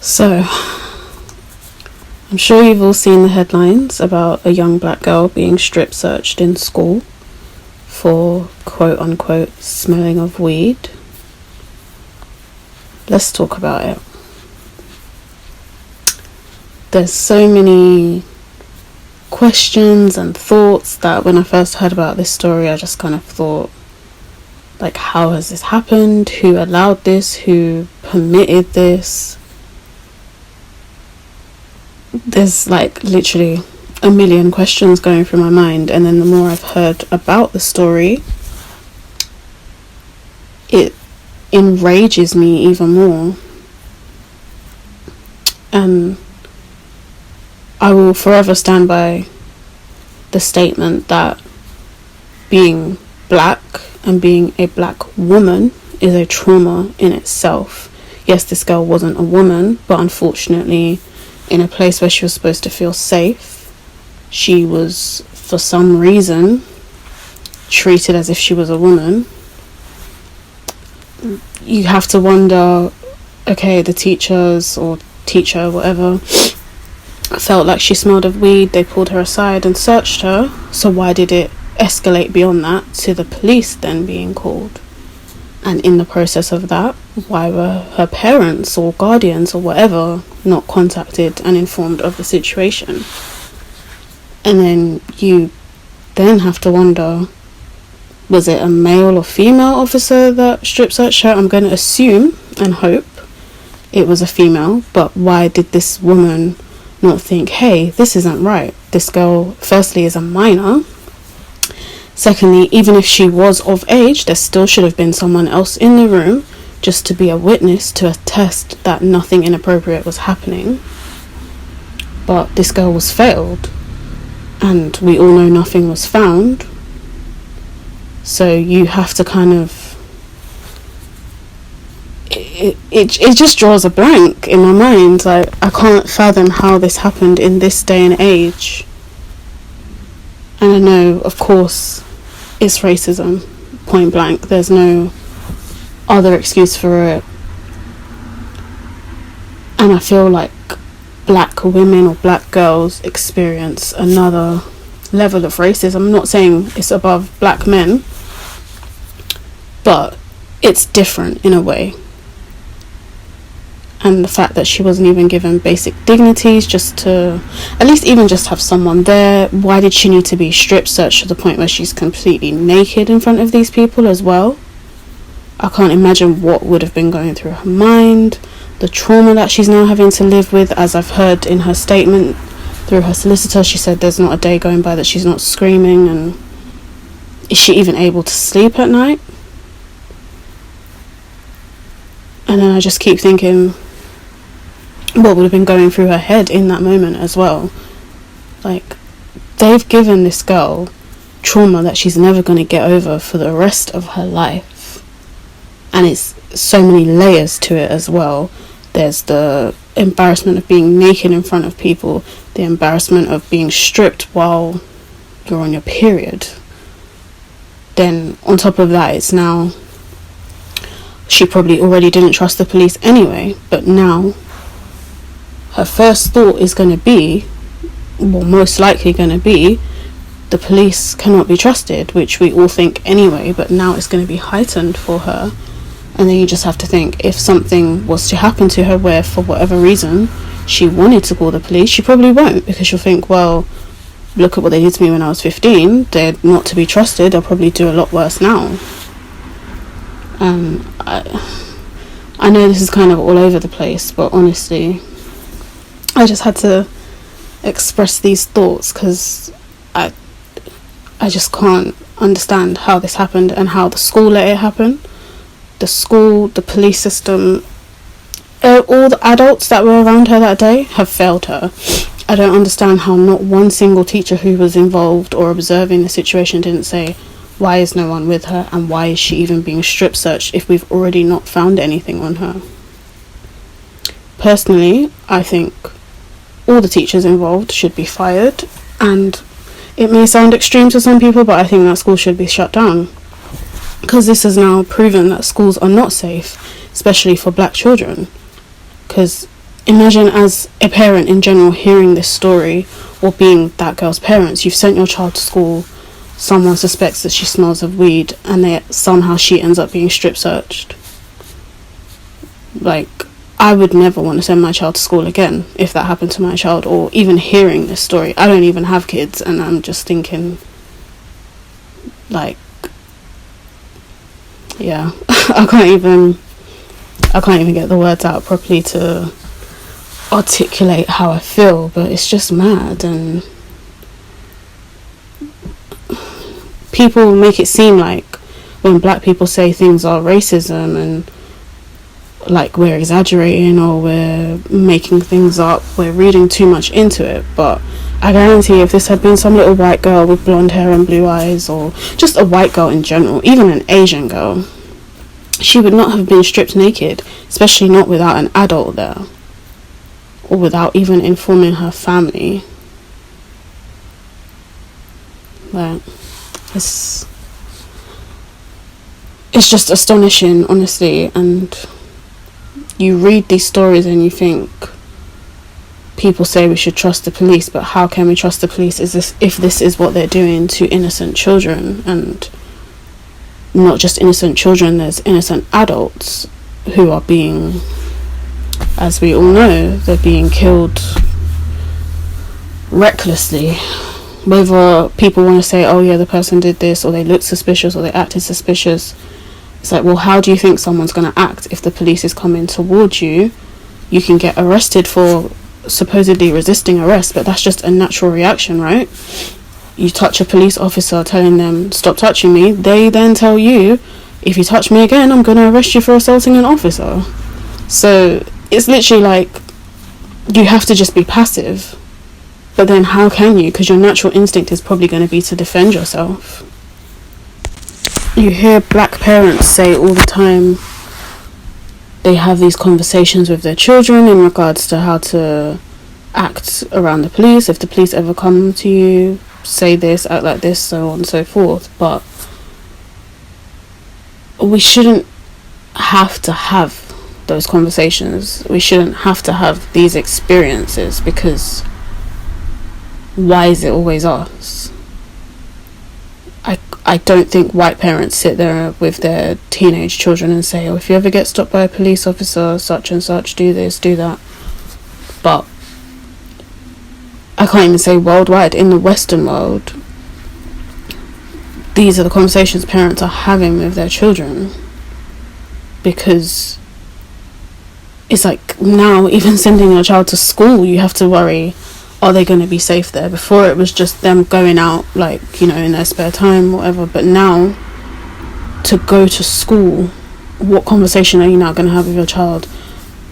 So, I'm sure you've all seen the headlines about a young black girl being strip searched in school for quote unquote smelling of weed. Let's talk about it. There's so many questions and thoughts that when I first heard about this story, I just kind of thought, like, how has this happened? Who allowed this? Who permitted this? There's like literally a million questions going through my mind, and then the more I've heard about the story, it enrages me even more. And I will forever stand by the statement that being black and being a black woman is a trauma in itself. Yes, this girl wasn't a woman, but unfortunately, in a place where she was supposed to feel safe, she was, for some reason, treated as if she was a woman. You have to wonder, okay, the teachers or teacher, whatever, felt like she smelled of weed. They pulled her aside and searched her. So why did it escalate beyond that to the police then being called? And in the process of that, why were her parents or guardians or whatever not contacted and informed of the situation? And then you then have to wonder, was it a male or female officer that strip searched her? I'm going to assume and hope it was a female, but why did this woman not think, hey, this isn't right? This girl, firstly, is a minor. Secondly, even if she was of age, there still should have been someone else in the room just to be a witness to attest that nothing inappropriate was happening. But this girl was failed, and we all know nothing was found. So you have to kind of... It just draws a blank in my mind. Like, I can't fathom how this happened in this day and age. And I know, of course, it's racism, point blank. There's no other excuse for it. And I feel like black women or black girls experience another level of racism. I'm not saying it's above black men, but it's different in a way. And the fact that she wasn't even given basic dignities just to at least even just have someone there. Why did she need to be strip searched to the point where she's completely naked in front of these people as well? I can't imagine what would have been going through her mind, the trauma that she's now having to live with. As I've heard in her statement through her solicitor, she said there's not a day going by that she's not screaming. And is she even able to sleep at night? And then I just keep thinking, what would have been going through her head in that moment as well? Like, they've given this girl trauma that she's never going to get over for the rest of her life. And it's so many layers to it as well. There's the embarrassment of being naked in front of people, the embarrassment of being stripped while you're on your period. Then on top of that, it's now, she probably already didn't trust the police anyway, but now her first thought is going to be, well, most likely going to be, the police cannot be trusted, which we all think anyway, but now it's going to be heightened for her. And then you just have to think, if something was to happen to her where for whatever reason she wanted to call the police, she probably won't, because she'll think, well, look at what they did to me when I was 15, they're not to be trusted, they'll probably do a lot worse now. I know this is kind of all over the place, but honestly, I just had to express these thoughts because I just can't understand how this happened and how the school let it happen. The school, the police system, all the adults that were around her that day have failed her. I don't understand how not one single teacher who was involved or observing the situation didn't say, why is no one with her and why is she even being strip searched if we've already not found anything on her? Personally, I think all the teachers involved should be fired, and it may sound extreme to some people, but I think that school should be shut down, because this has now proven that schools are not safe, especially for black children. Because imagine as a parent in general hearing this story, or being that girl's parents. You've sent your child to school, someone suspects that she smells of weed, and somehow she ends up being strip searched. Like, I would never want to send my child to school again if that happened to my child, or even hearing this story. I don't even have kids, and I'm just thinking, like, yeah, I can't even get the words out properly to articulate how I feel, but it's just mad. And people make it seem like when black people say things are racism, and like we're exaggerating or we're making things up, we're reading too much into it. But I guarantee if this had been some little white girl with blonde hair and blue eyes, or just a white girl in general, even an Asian girl, she would not have been stripped naked, especially not without an adult there, or without even informing her family. Like, it's just astonishing, honestly. And you read these stories and you think, people say we should trust the police, but how can we trust the police if this is what they're doing to innocent children? And not just innocent children, there's innocent adults who are being, as we all know, they're being killed recklessly. Whether people want to say, oh yeah, the person did this, or they looked suspicious, or they acted suspicious, it's like, well, how do you think someone's going to act if the police is coming towards you? You can get arrested for supposedly resisting arrest, but that's just a natural reaction, right? You touch a police officer telling them, stop touching me, they then tell you, if you touch me again, I'm going to arrest you for assaulting an officer. So it's literally like, you have to just be passive. But then how can you? Because your natural instinct is probably going to be to defend yourself. You hear black parents say all the time, they have these conversations with their children in regards to how to act around the police. If the police ever come to you, say this, act like this, so on and so forth. But we shouldn't have to have those conversations. We shouldn't have to have these experiences, because why is it always us? I don't think white parents sit there with their teenage children and say, oh, if you ever get stopped by a police officer, such and such, do this, do that. But I can't even say worldwide, in the Western world, these are the conversations parents are having with their children. Because it's like, now even sending your child to school, you have to worry, are they going to be safe there? Before it was just them going out, like, you know, in their spare time, whatever. But now, to go to school, what conversation are you now going to have with your child?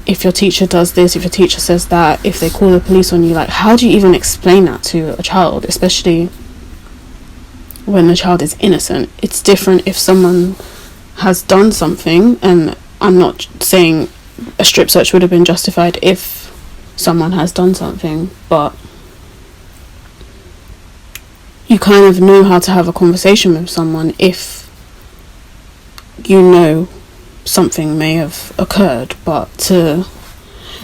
If your teacher does this, if your teacher says that, if they call the police on you, like, how do you even explain that to a child? Especially when the child is innocent. It's different if someone has done something, and I'm not saying a strip search would have been justified if someone has done something, but you kind of know how to have a conversation with someone if you know something may have occurred. But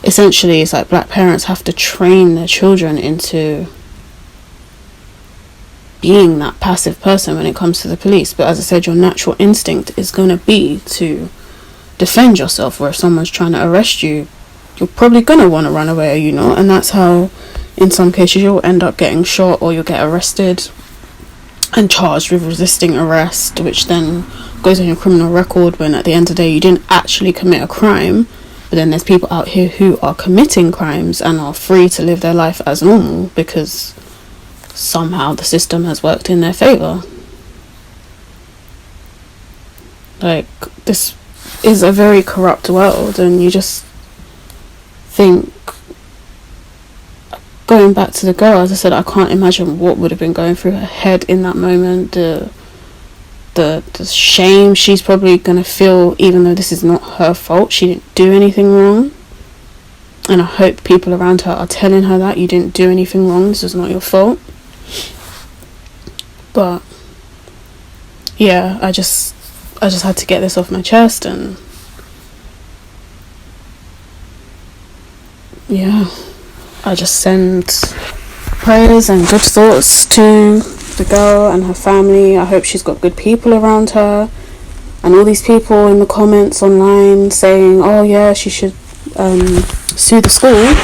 essentially, it's like black parents have to train their children into being that passive person when it comes to the police. But as I said, your natural instinct is going to be to defend yourself, or if someone's trying to arrest you, you're probably going to want to run away, you know. And that's how, in some cases, you'll end up getting shot, or you'll get arrested and charged with resisting arrest, which then goes on your criminal record, when at the end of the day you didn't actually commit a crime. But then there's people out here who are committing crimes and are free to live their life as normal because somehow the system has worked in their favour. Like, this is a very corrupt world, and you just think, going back to the girl, as I said, I can't imagine what would have been going through her head in that moment. The shame she's probably going to feel, even though this is not her fault, she didn't do anything wrong. And I hope people around her are telling her that you didn't do anything wrong, this is not your fault. But yeah, I just had to get this off my chest. And yeah, I just send prayers and good thoughts to the girl and her family. I hope she's got good people around her. And all these people in the comments online saying, oh yeah, she should sue the school.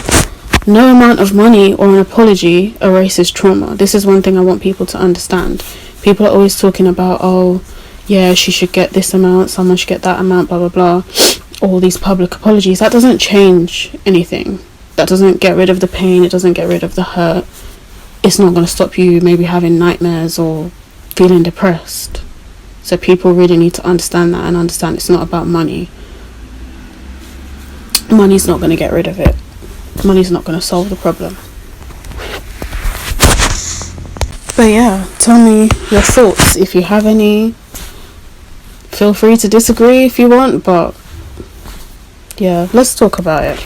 No amount of money or an apology erases trauma. This is one thing I want people to understand. People are always talking about, oh yeah, she should get this amount, someone should get that amount, blah blah blah. All these public apologies. That doesn't change anything. That doesn't get rid of the pain. It doesn't get rid of the hurt. It's not going to stop you maybe having nightmares or feeling depressed. So people really need to understand that and understand it's not about money. Money's not going to get rid of it. Money's not going to solve the problem. But yeah, tell me your thoughts if you have any. Feel free to disagree if you want, but yeah, let's talk about it.